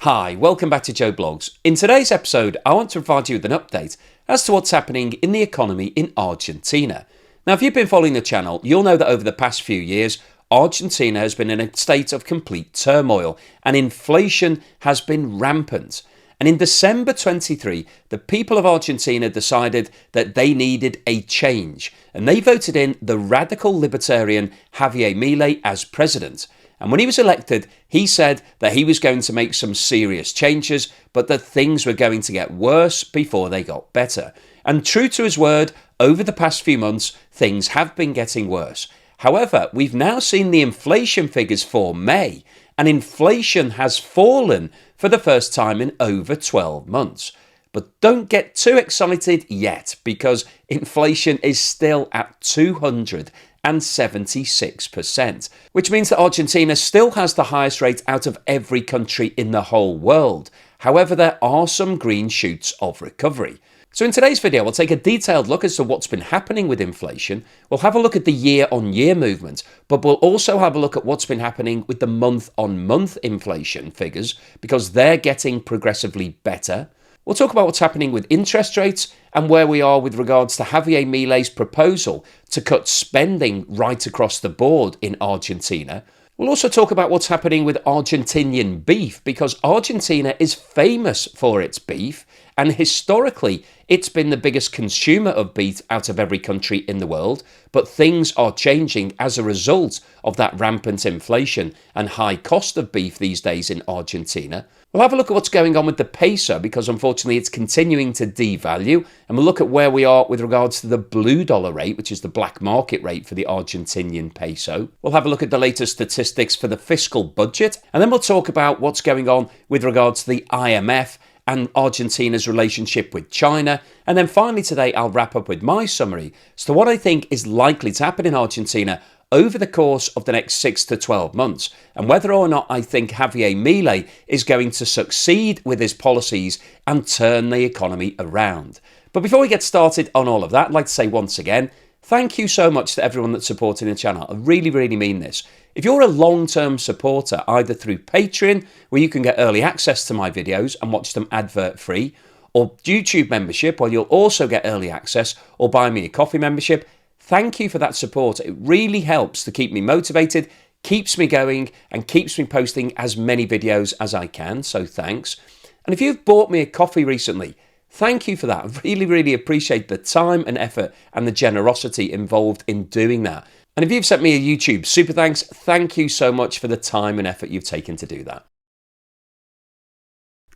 Hi, welcome back to Joe Blogs. In today's episode, I want to provide you with an update as to what's happening in the economy in Argentina. Now, if you've been following the channel, you'll know that over the past few years, Argentina has been in a state of complete turmoil and inflation has been rampant. And in December 23, the people of Argentina decided that they needed a change, and they voted in the radical libertarian Javier Milei as president. And when he was elected, he said that he was going to make some serious changes, but that things were going to get worse before they got better. And true to his word, over the past few months, things have been getting worse. However, we've now seen the inflation figures for May, and inflation has fallen for the first time in over 12 months. But don't get too excited yet, because inflation is still at 276%, which means that Argentina still has the highest rate out of every country in the whole world. However, there are some green shoots of recovery. So in today's video, we'll take a detailed look as to what's been happening with inflation. We'll have a look at the year-on-year movement, but we'll also have a look at what's been happening with the month-on-month inflation figures, because they're getting progressively better. We'll talk about what's happening with interest rates and where we are with regards to Javier Milei's proposal to cut spending right across the board in Argentina. We'll also talk about what's happening with Argentinian beef, because Argentina is famous for its beef, and historically it's been the biggest consumer of beef out of every country in the world, but things are changing as a result of that rampant inflation and high cost of beef these days in Argentina. We'll have a look at what's going on with the Peso, because unfortunately it's continuing to devalue, and we'll look at where we are with regards to the blue dollar rate, which is the black market rate for the Argentinian peso. We'll have a look at the latest statistics for the fiscal budget, and then we'll talk about what's going on with regards to the IMF and Argentina's relationship with China. And then finally today, I'll wrap up with my summary as to what I think is likely to happen in Argentina over the course of the next 6 to 12 months, and whether or not I think Javier Milei is going to succeed with his policies and turn the economy around. But before we get started on all of that, I'd like to say once again, thank you so much to everyone that's supporting the channel. I really, really mean this. If you're a long-term supporter, either through Patreon, where you can get early access to my videos and watch them advert-free, or YouTube membership, where you'll also get early access, or buy me a coffee membership, thank you for that support. It really helps to keep me motivated, keeps me going, and keeps me posting as many videos as I can, so thanks. And if you've bought me a coffee recently, thank you for that. I really, really appreciate the time and effort and the generosity involved in doing that. And if you've sent me a YouTube super thanks, thank you so much for the time and effort you've taken to do that.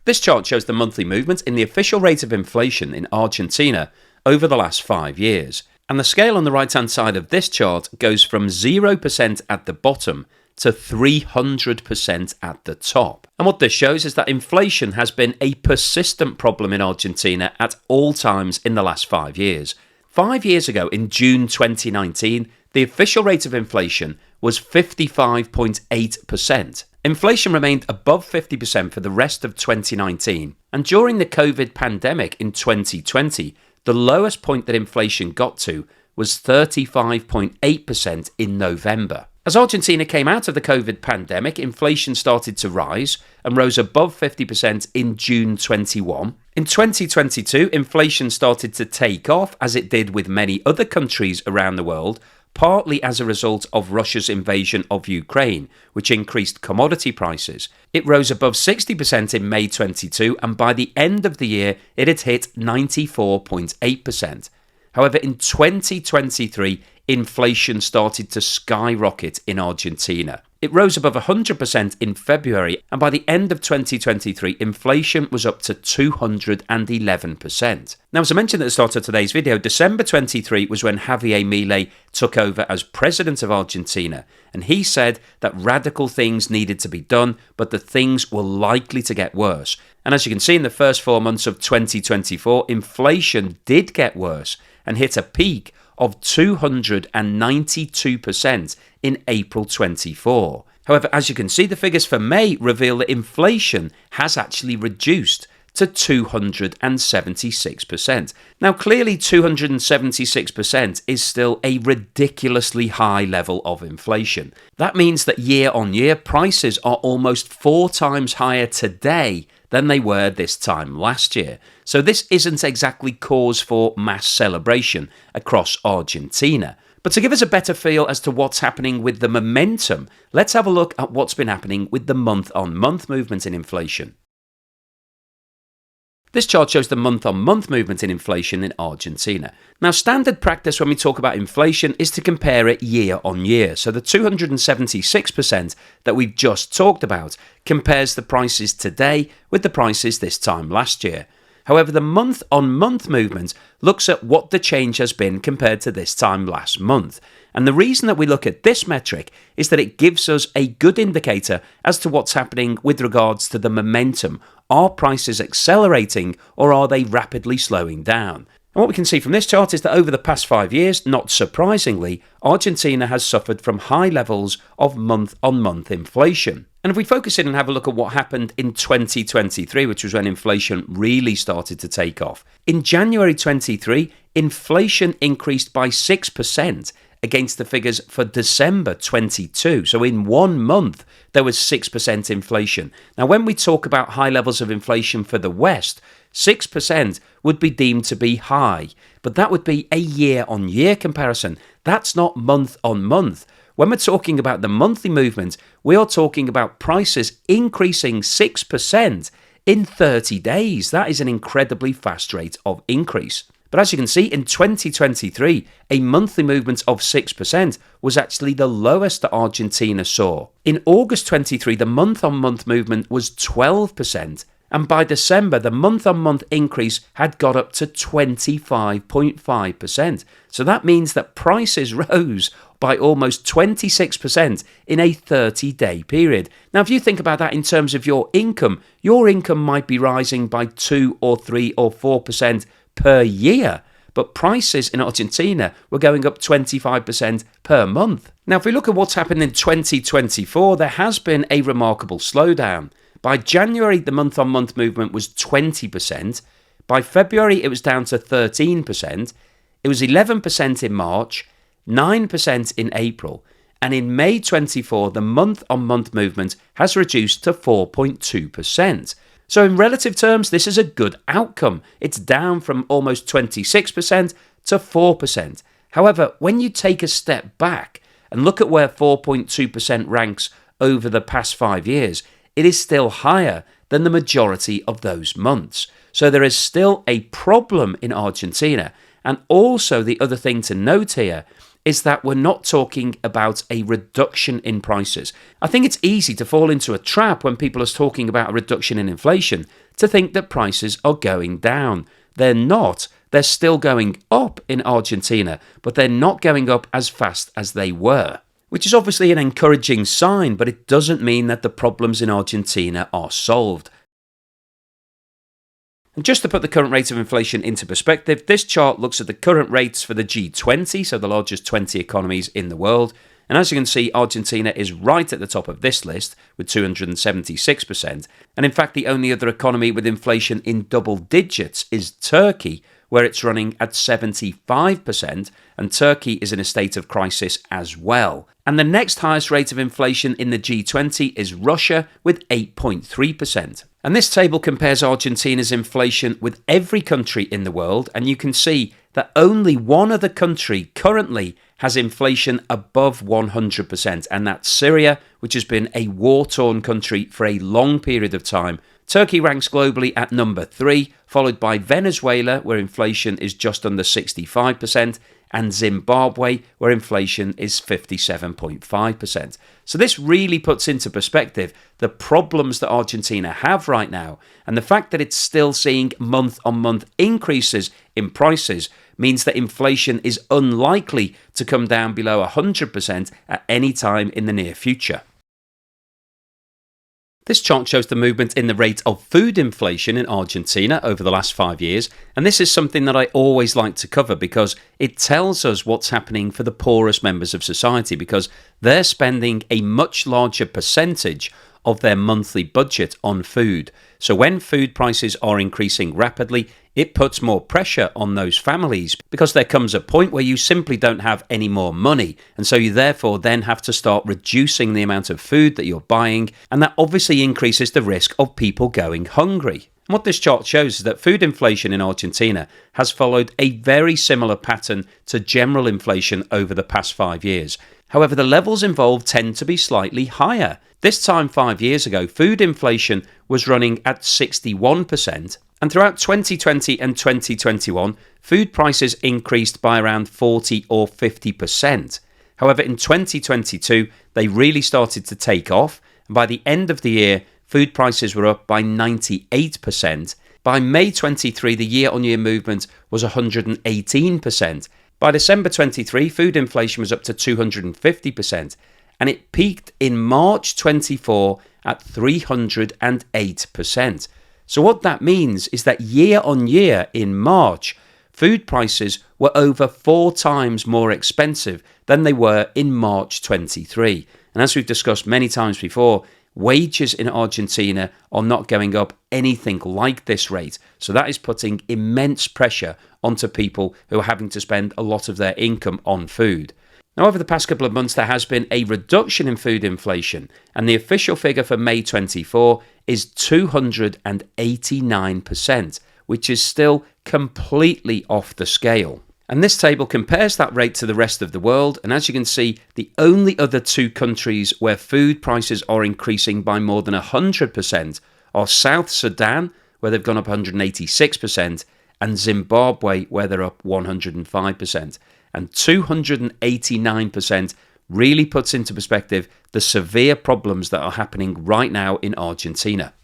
This chart shows the monthly movement in the official rate of inflation in Argentina over the last 5 years. And the scale on the right-hand side of this chart goes from 0% at the bottom to 300% at the top. And what this shows is that inflation has been a persistent problem in Argentina at all times in the last 5 years. 5 years ago, in June 2019, the official rate of inflation was 55.8%. Inflation remained above 50% for the rest of 2019, and during the COVID pandemic in 2020, the lowest point that inflation got to was 35.8% in November. As Argentina came out of the COVID pandemic, inflation started to rise and rose above 50% in June 21. In 2022, inflation started to take off, as it did with many other countries around the world, partly as a result of Russia's invasion of Ukraine, which increased commodity prices. It rose above 60% in May 22, and by the end of the year, it had hit 94.8%. However, in 2023, inflation started to skyrocket in Argentina. It rose above 100% in February, and by the end of 2023, inflation was up to 211%. Now, as I mentioned at the start of today's video, December 23 was when Javier Milei took over as president of Argentina, and he said that radical things needed to be done, but that things were likely to get worse. And as you can see, in the first 4 months of 2024, inflation did get worse and hit a peak of 292% in April 24. However, as you can see, the figures for May reveal that inflation has actually reduced to 276%. Now, clearly 276% is still a ridiculously high level of inflation. That means that year on year, prices are almost 4 times higher today than they were this time last year. So this isn't exactly cause for mass celebration across Argentina. But to give us a better feel as to what's happening with the momentum, let's have a look at what's been happening with the month-on-month movement in inflation. This chart shows the month-on-month movement in inflation in Argentina. Now, standard practice when we talk about inflation is to compare it year on year. So the 276% that we've just talked about compares the prices today with the prices this time last year. However, the month-on-month movement looks at what the change has been compared to this time last month. And the reason that we look at this metric is that it gives us a good indicator as to what's happening with regards to the momentum. Are prices accelerating or are they rapidly slowing down? And what we can see from this chart is that over the past 5 years, not surprisingly, Argentina has suffered from high levels of month-on-month inflation. And if we focus in and have a look at what happened in 2023, which was when inflation really started to take off. In January 23, inflation increased by 6% against the figures for December 22. So in 1 month, there was 6% inflation. Now, when we talk about high levels of inflation for the West, 6% would be deemed to be high, but that would be a year-on-year comparison. That's not month-on-month. When we're talking about the monthly movement, we are talking about prices increasing 6% in 30 days. That is an incredibly fast rate of increase. But as you can see, in 2023, a monthly movement of 6% was actually the lowest that Argentina saw. In August 23, the month-on-month movement was 12%, and by December, the month-on-month increase had got up to 25.5%. So that means that prices rose by almost 26% in a 30-day period. Now, if you think about that in terms of your income might be rising by 2 or 3 or 4% per year, but prices in Argentina were going up 25% per month. Now, if we look at what's happened in 2024, there has been a remarkable slowdown. By January, the month-on-month movement was 20%. By February, it was down to 13%. It was 11% in March, 9% in April, and in May 24, the month-on-month movement has reduced to 4.2%. So in relative terms, this is a good outcome. It's down from almost 26% to 4%. However, when you take a step back and look at where 4.2% ranks over the past 5 years, it is still higher than the majority of those months. So there is still a problem in Argentina. And also the other thing to note here is that we're not talking about a reduction in prices. I think it's easy to fall into a trap when people are talking about a reduction in inflation to think that prices are going down. They're not. They're still going up in Argentina, but they're not going up as fast as they were, which is obviously an encouraging sign, but it doesn't mean that the problems in Argentina are solved. And just to put the current rate of inflation into perspective, this chart looks at the current rates for the G20, so the largest 20 economies in the world. And as you can see, Argentina is right at the top of this list with 276%. And in fact, the only other economy with inflation in double digits is Turkey, where it's running at 75%, and Turkey is in a state of crisis as well. And the next highest rate of inflation in the G20 is Russia with 8.3%. And this table compares Argentina's inflation with every country in the world, and you can see that only one other country currently has inflation above 100%, and that's Syria, which has been a war-torn country for a long period of time. Turkey ranks globally at number 3, followed by Venezuela, where inflation is just under 65%, and Zimbabwe, where inflation is 57.5%. So this really puts into perspective the problems that Argentina have right now, and the fact that it's still seeing month-on-month increases in prices means that inflation is unlikely to come down below 100% at any time in the near future. This chart shows the movement in the rate of food inflation in Argentina over the last 5 years, and this is something that I always like to cover because it tells us what's happening for the poorest members of society, because they're spending a much larger percentage of their monthly budget on food. So when food prices are increasing rapidly, it puts more pressure on those families because there comes a point where you simply don't have any more money. And so you therefore then have to start reducing the amount of food that you're buying. And that obviously increases the risk of people going hungry. And what this chart shows is that food inflation in Argentina has followed a very similar pattern to general inflation over the past 5 years. However, the levels involved tend to be slightly higher. This time 5 years ago, food inflation was running at 61%, and throughout 2020 and 2021, food prices increased by around 40 or 50%. However, in 2022, they really started to take off, and by the end of the year, food prices were up by 98%. By May 23, the year-on-year movement was 118%. By December 23, food inflation was up to 250%, and it peaked in March 24 at 308%. So what that means is that year-on-year in March, food prices were over 4 times more expensive than they were in March 23. And as we've discussed many times before, wages in Argentina are not going up anything like this rate. So that is putting immense pressure onto people who are having to spend a lot of their income on food. Now, over the past couple of months, there has been a reduction in food inflation, and the official figure for May 24 is 289%, which is still completely off the scale. And this table compares that rate to the rest of the world, and as you can see, the only other 2 countries where food prices are increasing by more than 100% are South Sudan, where they've gone up 186%, and Zimbabwe, where they're up 105%. And 289% really puts into perspective the severe problems that are happening right now in Argentina.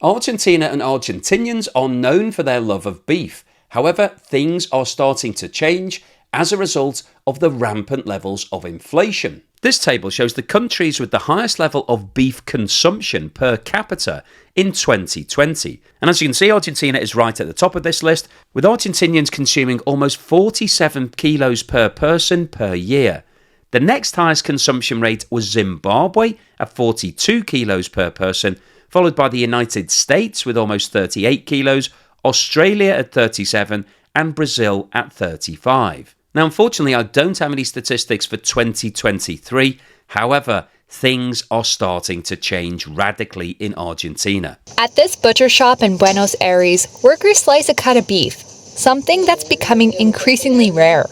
Argentina and Argentinians are known for their love of beef. However, things are starting to change as a result of the rampant levels of inflation. This table shows the countries with the highest level of beef consumption per capita in 2020. And as you can see, Argentina is right at the top of this list, with Argentinians consuming almost 47 kilos per person per year. The next highest consumption rate was Zimbabwe at 42 kilos per person, followed by the United States with almost 38 kilos, Australia at 37, and Brazil at 35. Now, unfortunately, I don't have any statistics for 2023. However, things are starting to change radically in Argentina. At this butcher shop in Buenos Aires, workers slice a cut of beef, something that's becoming increasingly rare.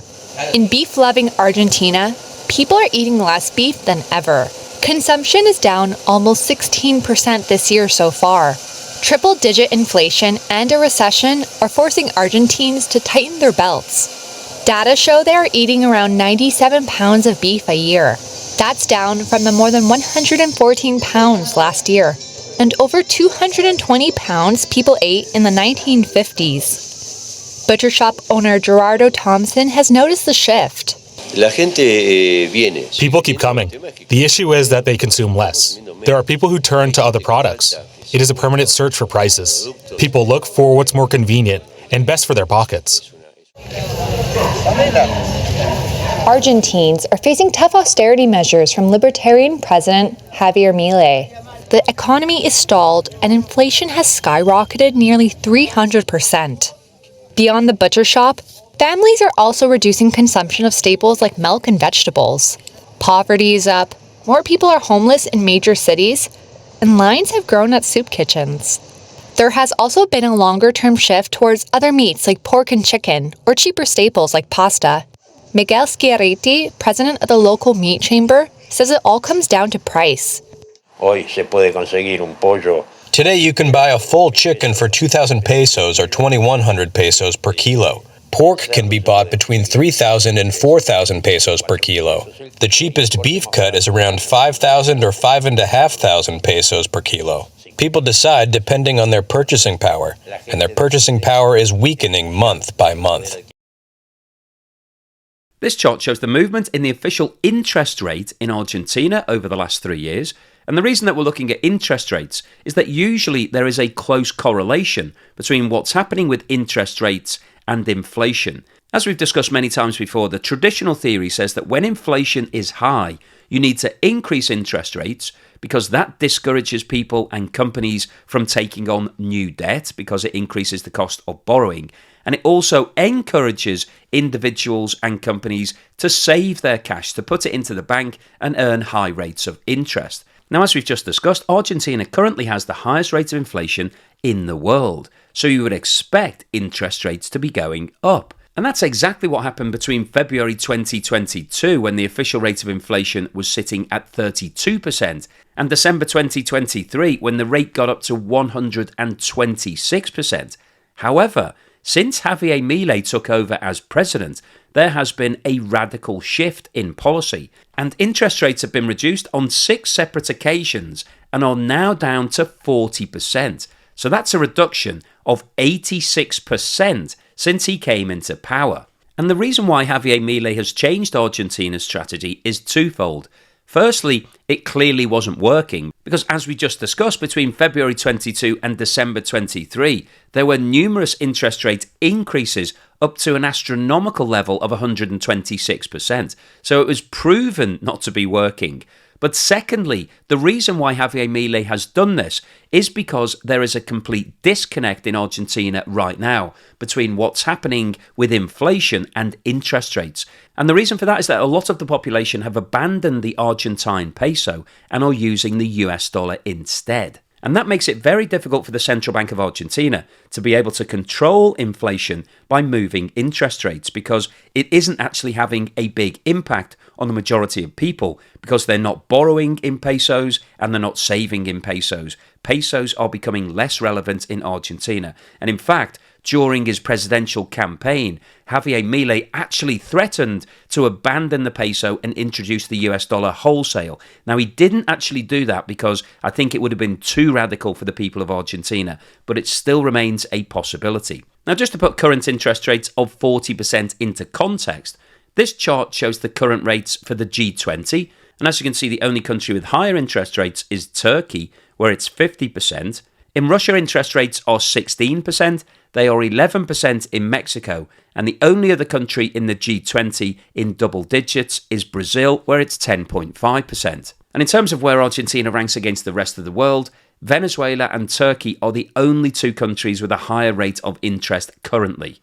In beef-loving Argentina, people are eating less beef than ever. Consumption is down almost 16% this year so far. Triple-digit inflation and a recession are forcing Argentines to tighten their belts. Data show they are eating around 97 pounds of beef a year. That's down from the more than 114 pounds last year, and over 220 pounds people ate in the 1950s. Butcher shop owner Gerardo Thompson has noticed the shift. People keep coming. The issue is that they consume less. There are people who turn to other products. It is a permanent search for prices. People look for what's more convenient and best for their pockets. Argentines are facing tough austerity measures from Libertarian President Javier Milei. The economy is stalled and inflation has skyrocketed nearly 300%. Beyond the butcher shop, families are also reducing consumption of staples like milk and vegetables. Poverty is up, more people are homeless in major cities, and lines have grown at soup kitchens. There has also been a longer-term shift towards other meats like pork and chicken, or cheaper staples like pasta. Miguel Schiaretti, president of the local meat chamber, says it all comes down to price. Today you can buy a full chicken for 2,000 pesos or 2,100 pesos per kilo. Pork can be bought between 3,000 and 4,000 pesos per kilo. The cheapest beef cut is around 5,000 or 5,500 pesos per kilo. People decide depending on their purchasing power, and their purchasing power is weakening month by month. This chart shows the movement in the official interest rate in Argentina over the last 3 years. And the reason that we're looking at interest rates is that usually there is a close correlation between what's happening with interest rates and inflation. As we've discussed many times before, the traditional theory says that when inflation is high, you need to increase interest rates because that discourages people and companies from taking on new debt because it increases the cost of borrowing. And it also encourages individuals and companies to save their cash, to put it into the bank and earn high rates of interest. Now, as we've just discussed, Argentina currently has the highest rate of inflation in the world. So you would expect interest rates to be going up. And that's exactly what happened between February 2022, when the official rate of inflation was sitting at 32%, and December 2023, when the rate got up to 126%. However, since Javier Milei took over as president, there has been a radical shift in policy, and interest rates have been reduced on 6 separate occasions and are now down to 40%. So that's a reduction of 86% since he came into power. And the reason why Javier Milei has changed Argentina's strategy is twofold. Firstly, it clearly wasn't working because, as we just discussed, between February 22 and December 23, there were numerous interest rate increases up to an astronomical level of 126%. So it was proven not to be working. But secondly, the reason why Javier Milei has done this is because there is a complete disconnect in Argentina right now between what's happening with inflation and interest rates. And the reason for that is that a lot of the population have abandoned the Argentine peso and are using the US dollar instead. And that makes it very difficult for the Central Bank of Argentina to be able to control inflation by moving interest rates, because it isn't actually having a big impact on the majority of people because they're not borrowing in pesos and they're not saving in pesos. Pesos are becoming less relevant in Argentina. And in fact, during his presidential campaign, Javier Milei actually threatened to abandon the peso and introduce the US dollar wholesale. Now, he didn't actually do that because I think it would have been too radical for the people of Argentina, but it still remains a possibility. Now, just to put current interest rates of 40% into context, this chart shows the current rates for the G20. And as you can see, the only country with higher interest rates is Turkey, where it's 50%. In Russia, interest rates are 16%. They are 11% in Mexico. And the only other country in the G20 in double digits is Brazil, where it's 10.5%. And in terms of where Argentina ranks against the rest of the world, Venezuela and Turkey are the only 2 countries with a higher rate of interest currently.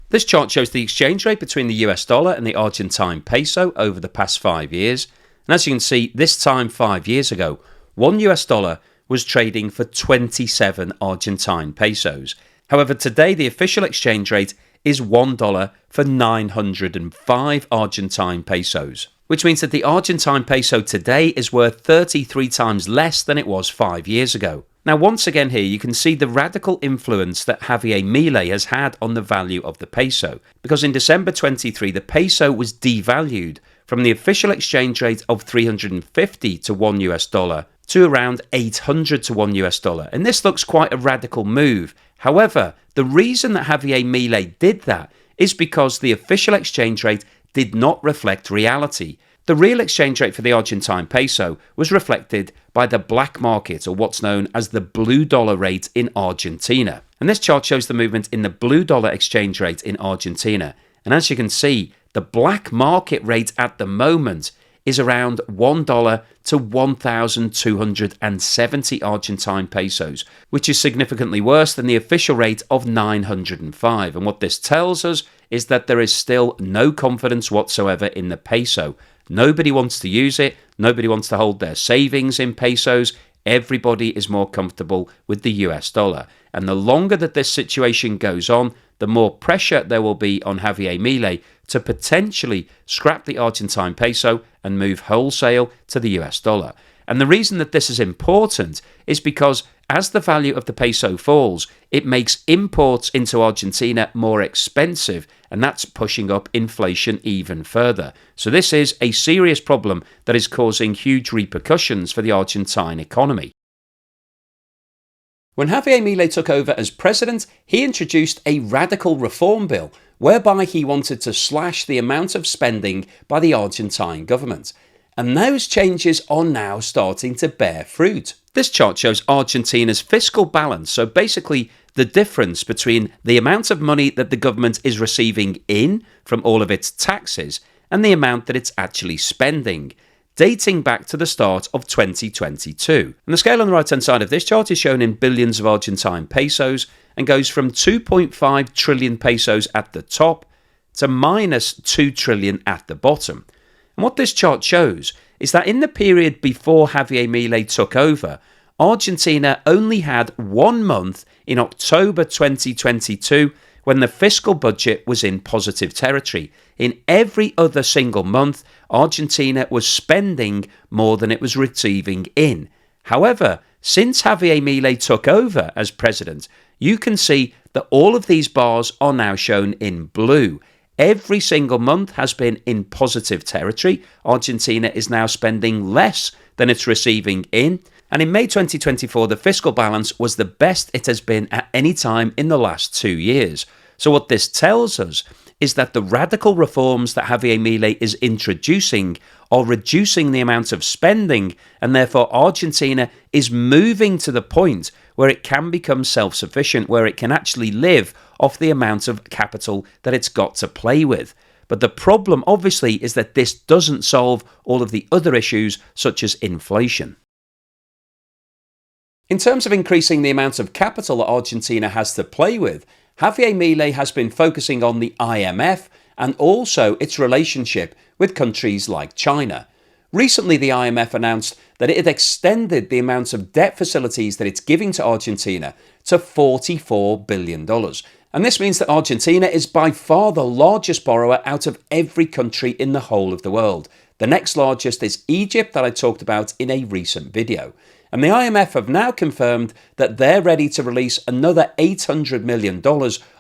This chart shows the exchange rate between the US dollar and the Argentine peso over the past 5 years. And as you can see, this time 5 years ago, 1 US dollar was trading for 27 Argentine pesos. However, today the official exchange rate is $1 for 905 Argentine pesos, which means that the Argentine peso today is worth 33 times less than it was 5 years ago. Now, once again here, you can see the radical influence that Javier Milei has had on the value of the peso, because in December 23, the peso was devalued from the official exchange rate of 350 to 1 US dollar to around 800 to 1 US dollar. And this looks quite a radical move. However, the reason that Javier Milei did that is because the official exchange rate did not reflect reality. The real exchange rate for the Argentine peso was reflected by the black market, or what's known as the blue dollar rate in Argentina. And this chart shows the movement in the blue dollar exchange rate in Argentina. And as you can see, the black market rate at the moment is around $1 to 1,270 Argentine pesos, which is significantly worse than the official rate of 905. And what this tells us is that there is still no confidence whatsoever in the peso. Nobody wants to use it. Nobody wants to hold their savings in pesos. Everybody is more comfortable with the US dollar. And the longer that this situation goes on, the more pressure there will be on Javier Milei to potentially scrap the Argentine peso and move wholesale to the US dollar. And the reason that this is important is because as the value of the peso falls, it makes imports into Argentina more expensive, and that's pushing up inflation even further. So this is a serious problem that is causing huge repercussions for the Argentine economy. When Javier Milei took over as president, he introduced a radical reform bill whereby he wanted to slash the amount of spending by the Argentine government. And those changes are now starting to bear fruit. This chart shows Argentina's fiscal balance, so basically the difference between the amount of money that the government is receiving in from all of its taxes and the amount that it's actually spending, dating back to the start of 2022. And the scale on the right-hand side of this chart is shown in billions of Argentine pesos and goes from 2.5 trillion pesos at the top to minus 2 trillion at the bottom. And what this chart shows is that in the period before Javier Milei took over, Argentina only had 1 month in October 2022 when the fiscal budget was in positive territory. In every other single month, Argentina was spending more than it was receiving in. However, since Javier Milei took over as president, you can see that all of these bars are now shown in blue. Every single month has been in positive territory. Argentina is now spending less than it's receiving in. And in May 2024, the fiscal balance was the best it has been at any time in the last 2 years. So what this tells us is that the radical reforms that Javier Milei is introducing are reducing the amount of spending, and therefore Argentina is moving to the point where it can become self-sufficient, where it can actually live off the amount of capital that it's got to play with. But the problem, obviously, is that this doesn't solve all of the other issues, such as inflation. In terms of increasing the amount of capital that Argentina has to play with, Javier Milei has been focusing on the IMF and also its relationship with countries like China. Recently, the IMF announced that it had extended the amount of debt facilities that it's giving to Argentina to $44 billion. And this means that Argentina is by far the largest borrower out of every country in the whole of the world. The next largest is Egypt, that I talked about in a recent video. And the IMF have now confirmed that they're ready to release another $800 million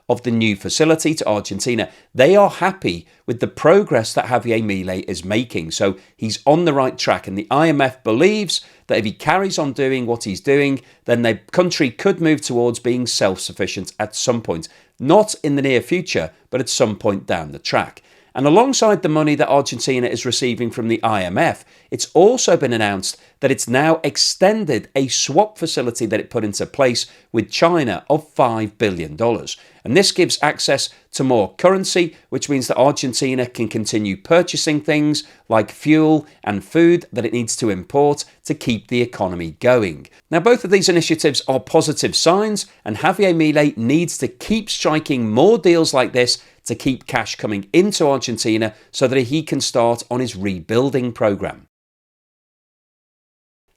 of the new facility to Argentina. They are happy with the progress that Javier Milei is making. So he's on the right track. And the IMF believes that if he carries on doing what he's doing, then the country could move towards being self-sufficient at some point. Not in the near future, but at some point down the track. And alongside the money that Argentina is receiving from the IMF, it's also been announced that it's now extended a swap facility that it put into place with China of $5 billion. And this gives access to more currency, which means that Argentina can continue purchasing things like fuel and food that it needs to import to keep the economy going. Now, both of these initiatives are positive signs, and Javier Milei needs to keep striking more deals like this to keep cash coming into Argentina so that he can start on his rebuilding program.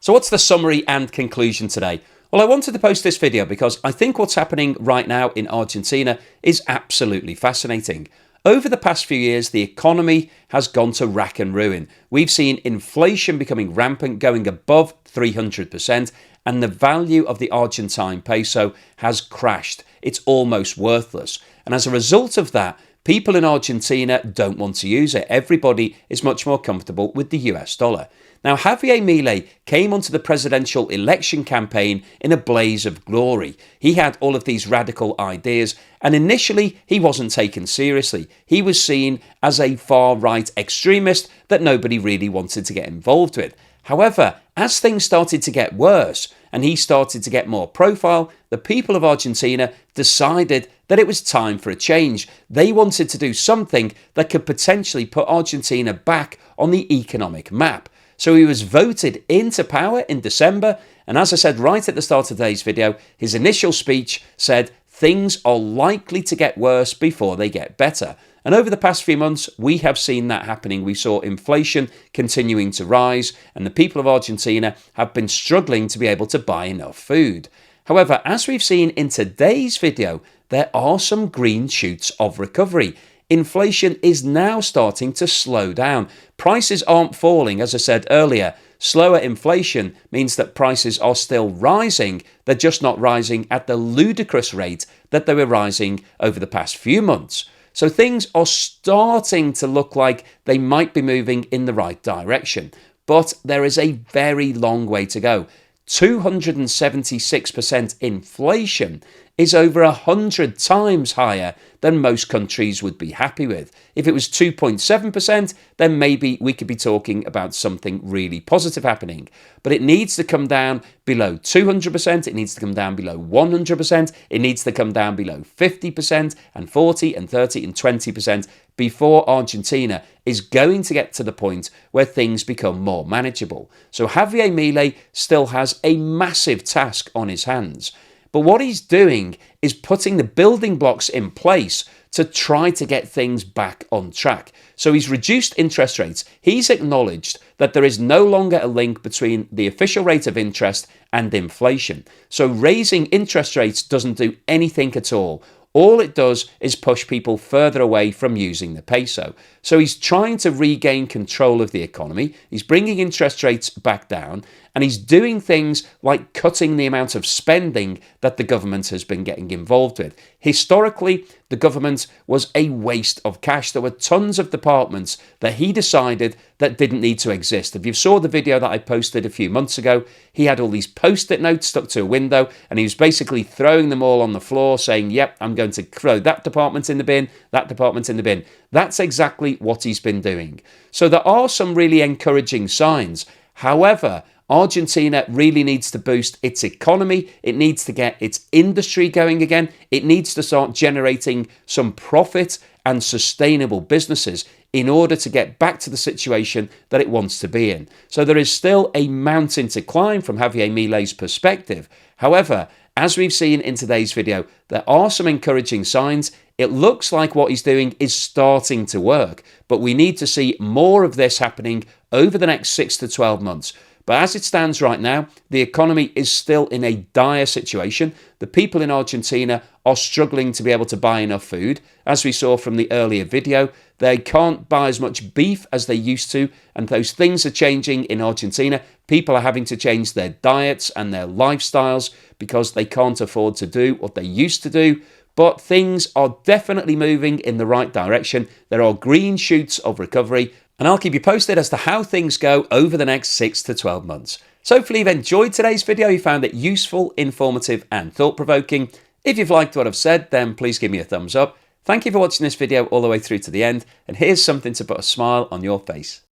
So what's the summary and conclusion today? Well, I wanted to post this video because I think what's happening right now in Argentina is absolutely fascinating. Over the past few years, the economy has gone to rack and ruin. We've seen inflation becoming rampant, going above 300%, and the value of the Argentine peso has crashed. It's almost worthless. And as a result of that, people in Argentina don't want to use it. Everybody is much more comfortable with the US dollar. Now, Javier Milei came onto the presidential election campaign in a blaze of glory. He had all of these radical ideas, and initially he wasn't taken seriously. He was seen as a far-right extremist that nobody really wanted to get involved with. However, as things started to get worse and he started to get more profile, the people of Argentina decided that it was time for a change. They wanted to do something that could potentially put Argentina back on the economic map. So he was voted into power in December, and as I said right at the start of today's video, his initial speech said things are likely to get worse before they get better. And over the past few months, we have seen that happening. We saw inflation continuing to rise, and the people of Argentina have been struggling to be able to buy enough food. However, as we've seen in today's video, there are some green shoots of recovery. Inflation is now starting to slow down. Prices aren't falling, as I said earlier. Slower inflation means that prices are still rising. They're just not rising at the ludicrous rate that they were rising over the past few months. So things are starting to look like they might be moving in the right direction. But there is a very long way to go. 276% inflation is over 100 times higher than most countries would be happy with. If it was 2.7%, then maybe we could be talking about something really positive happening. But it needs to come down below 200%, it needs to come down below 100%, it needs to come down below 50% and 40 and 30 and 20% before Argentina is going to get to the point where things become more manageable. So Javier Milei still has a massive task on his hands. But what he's doing is putting the building blocks in place to try to get things back on track. So he's reduced interest rates. He's acknowledged that there is no longer a link between the official rate of interest and inflation. So raising interest rates doesn't do anything at all. All it does is push people further away from using the peso. So he's trying to regain control of the economy. He's bringing interest rates back down, and he's doing things like cutting the amount of spending that the government has been getting involved with. Historically, the government was a waste of cash. There were tons of departments that he decided that didn't need to exist. If you saw the video that I posted a few months ago, he had all these post-it notes stuck to a window, and he was basically throwing them all on the floor saying, yep, I'm going to throw that department in the bin, that department in the bin. That's exactly what he's been doing. So there are some really encouraging signs. However, Argentina really needs to boost its economy. It needs to get its industry going again. It needs to start generating some profit and sustainable businesses in order to get back to the situation that it wants to be in. So there is still a mountain to climb from Javier Milei's perspective. However, as we've seen in today's video, there are some encouraging signs. It looks like what he's doing is starting to work, but we need to see more of this happening over the next 6 to 12 months. But as it stands right now, the economy is still in a dire situation. The people in Argentina are struggling to be able to buy enough food. As we saw from the earlier video, they can't buy as much beef as they used to, and those things are changing in Argentina. People are having to change their diets and their lifestyles because they can't afford to do what they used to do. But things are definitely moving in the right direction. There are green shoots of recovery, and I'll keep you posted as to how things go over the next 6 to 12 months. So hopefully you've enjoyed today's video, you found it useful, informative and thought-provoking. If you've liked what I've said, then please give me a thumbs up. Thank you for watching this video all the way through to the end, and here's something to put a smile on your face.